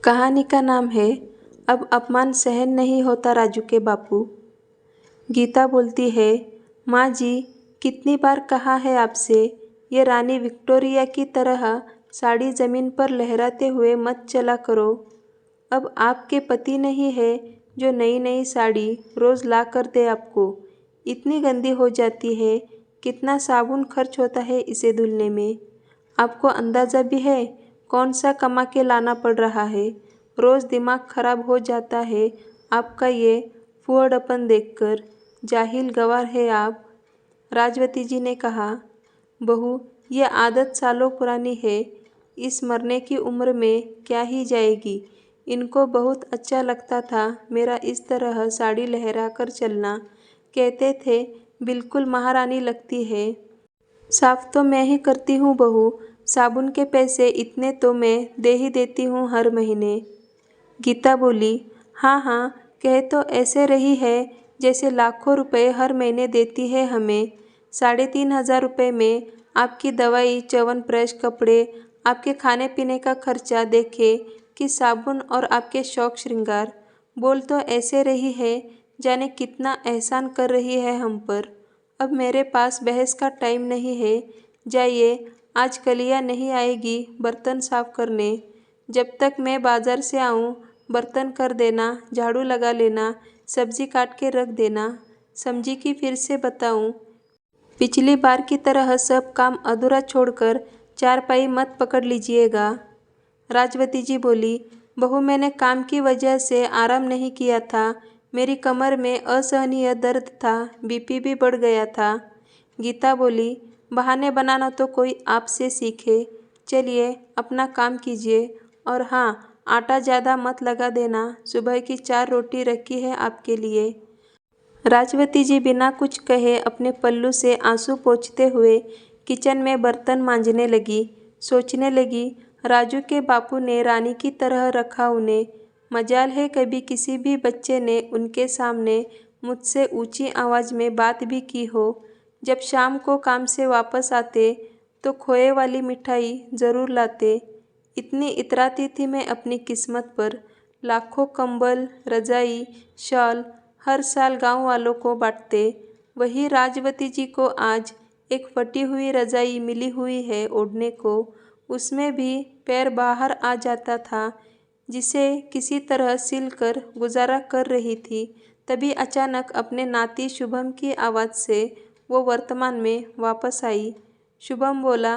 कहानी का नाम है अब अपमान सहन नहीं होता राजू के बापू। गीता बोलती है, माँ जी कितनी बार कहा है आपसे, ये रानी विक्टोरिया की तरह साड़ी ज़मीन पर लहराते हुए मत चला करो। अब आपके पति नहीं है जो नई नई साड़ी रोज़ ला कर दे आपको। इतनी गंदी हो जाती है, कितना साबुन खर्च होता है इसे धुलने में। आपको अंदाज़ा भी है कौन सा कमा के लाना पड़ रहा है। रोज़ दिमाग खराब हो जाता है आपका ये फुहड़पन देखकर। जाहिल गवार है आप। राजवती जी ने कहा, बहू ये आदत सालों पुरानी है, इस मरने की उम्र में क्या ही जाएगी। इनको बहुत अच्छा लगता था मेरा इस तरह साड़ी लहरा कर चलना। कहते थे बिल्कुल महारानी लगती है। साफ तो मैं ही करती हूँ बहू, साबुन के पैसे इतने तो मैं दे ही देती हूँ हर महीने। गीता बोली, हाँ हाँ कह तो ऐसे रही है जैसे लाखों रुपए हर महीने देती है हमें। 3,500 रुपये में आपकी दवाई, च्यवनप्राश, कपड़े, आपके खाने पीने का खर्चा देखे कि साबुन और आपके शौक श्रृंगार। बोल तो ऐसे रही है जाने कितना एहसान कर रही है हम पर। अब मेरे पास बहस का टाइम नहीं है। जाइए, आज कलिया नहीं आएगी बर्तन साफ करने। जब तक मैं बाज़ार से आऊँ बर्तन कर देना, झाड़ू लगा लेना, सब्जी काट के रख देना। समझी कि फिर से बताऊँ, पिछली बार की तरह सब काम अधूरा छोड़कर चारपाई मत पकड़ लीजिएगा। राजवती जी बोली, बहू मैंने काम की वजह से आराम नहीं किया था। मेरी कमर में असहनीय दर्द था, बीपी भी बढ़ गया था। गीता बोली, बहाने बनाना तो कोई आपसे सीखे। चलिए अपना काम कीजिए। और हाँ, आटा ज़्यादा मत लगा देना, सुबह की 4 रोटी रखी है आपके लिए। राजवती जी बिना कुछ कहे अपने पल्लू से आंसू पोंछते हुए किचन में बर्तन मांजने लगी। सोचने लगी, राजू के बापू ने रानी की तरह रखा उन्हें। मजाल है कभी किसी भी बच्चे ने उनके सामने मुझसे ऊंची आवाज़ में बात भी की हो। जब शाम को काम से वापस आते तो खोए वाली मिठाई ज़रूर लाते। इतनी इतराती थी मैं अपनी किस्मत पर। लाखों कंबल, रजाई, शॉल हर साल गांव वालों को बांटते। वही राजवती जी को आज एक फटी हुई रजाई मिली हुई है ओढ़ने को। उसमें भी पैर बाहर आ जाता था, जिसे किसी तरह सिल कर गुजारा कर रही थी। तभी अचानक अपने नाती शुभम की आवाज़ से वो वर्तमान में वापस आई। शुभम बोला,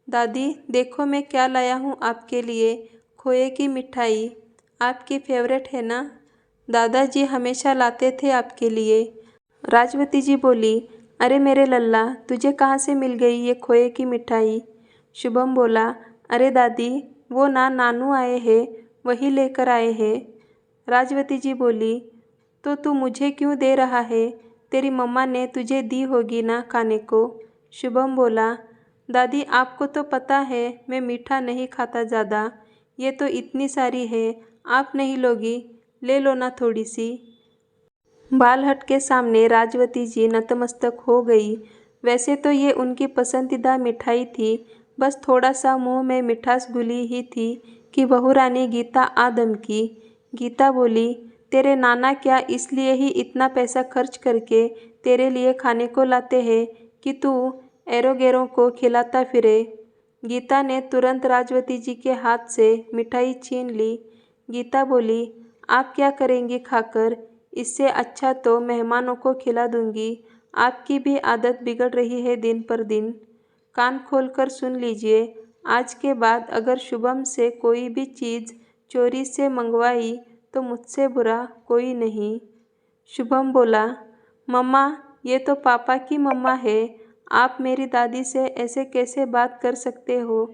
दादी देखो मैं क्या लाया हूँ आपके लिए, खोए की मिठाई। आपकी फेवरेट है ना, दादाजी हमेशा लाते थे आपके लिए। राजवती जी बोली, अरे मेरे लल्ला तुझे कहाँ से मिल गई ये खोए की मिठाई। शुभम बोला, अरे दादी वो ना नानू आए हैं, वही लेकर आए हैं। राजवती जी बोली, तो तू मुझे क्यों दे रहा है, तेरी मम्मा ने तुझे दी होगी ना खाने को। शुभम बोला, दादी आपको तो पता है मैं मीठा नहीं खाता ज़्यादा, ये तो इतनी सारी है, आप नहीं लोगी, ले लो ना थोड़ी सी। बालहट के सामने राजवती जी नतमस्तक हो गई। वैसे तो ये उनकी पसंदीदा मिठाई थी, बस थोड़ा सा मुंह में मिठास घुली ही थी कि बहुरानी गीता आ धमकी। गीता बोली, तेरे नाना क्या इसलिए ही इतना पैसा खर्च करके तेरे लिए खाने को लाते हैं कि तू एरोगेरों को खिलाता फिरे। गीता ने तुरंत राजवती जी के हाथ से मिठाई छीन ली। गीता बोली, आप क्या करेंगी खाकर, इससे अच्छा तो मेहमानों को खिला दूंगी। आपकी भी आदत बिगड़ रही है दिन पर दिन। कान खोलकर सुन लीजिए, आज के बाद अगर शुभम से कोई भी चीज़ चोरी से मंगवाई तो मुझसे बुरा कोई नहीं। शुभम बोला, मम्मा ये तो पापा की मम्मा है, आप मेरी दादी से ऐसे कैसे बात कर सकते हो।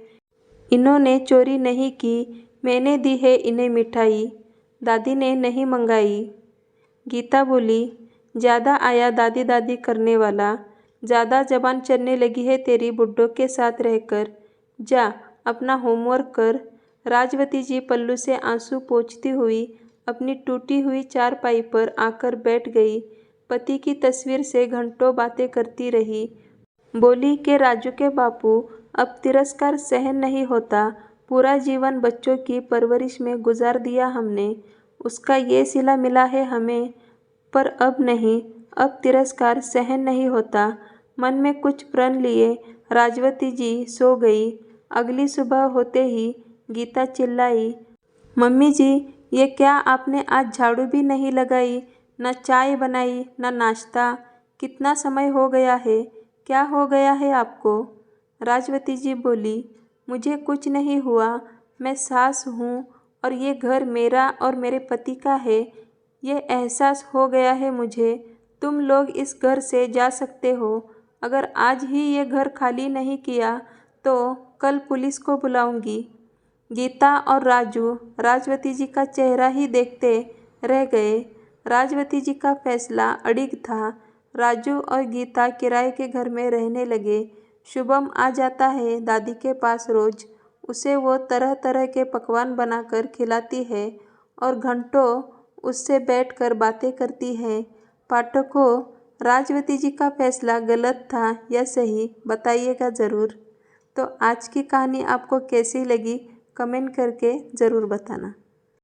इन्होंने चोरी नहीं की, मैंने दी है इन्हें मिठाई, दादी ने नहीं मंगाई। गीता बोली, ज़्यादा आया दादी दादी करने वाला, ज़्यादा जबान चलने लगी है तेरी बुड्ढों के साथ रहकर। जा अपना होमवर्क कर। राजवती जी पल्लू से आंसू पोंछती हुई अपनी टूटी हुई चारपाई पर आकर बैठ गई। पति की तस्वीर से घंटों बातें करती रही। बोली कि राजू के बापू अब तिरस्कार सहन नहीं होता, पूरा जीवन बच्चों की परवरिश में गुजार दिया हमने, उसका ये सिला मिला है हमें। पर अब नहीं, अब तिरस्कार सहन नहीं होता। मन में कुछ प्रण लिए राजवती जी सो गई। अगली सुबह होते ही गीता चिल्लाई, मम्मी जी, ये क्या आपने आज झाड़ू भी नहीं लगाई, न चाय बनाई, न नाश्ता। कितना समय हो गया है, क्या हो गया है आपको? राजवती जी बोली, मुझे कुछ नहीं हुआ, मैं सास हूँ और ये घर मेरा और मेरे पति का है। ये एहसास हो गया है मुझे। तुम लोग इस घर से जा सकते हो। अगर आज ही ये घर खाली नहीं किया तो कल पुलिस को बुलाऊंगी। गीता और राजू राजवती जी का चेहरा ही देखते रह गए। राजवती जी का फैसला अड़िग था। राजू और गीता किराए के घर में रहने लगे। शुभम आ जाता है दादी के पास रोज। उसे वो तरह तरह के पकवान बनाकर खिलाती है और घंटों उससे बैठकर बातें करती है। पाठकों, राजवती जी का फैसला गलत था या सही, बताइएगा ज़रूर। तो आज की कहानी आपको कैसी लगी कमेंट करके ज़रूर बताना।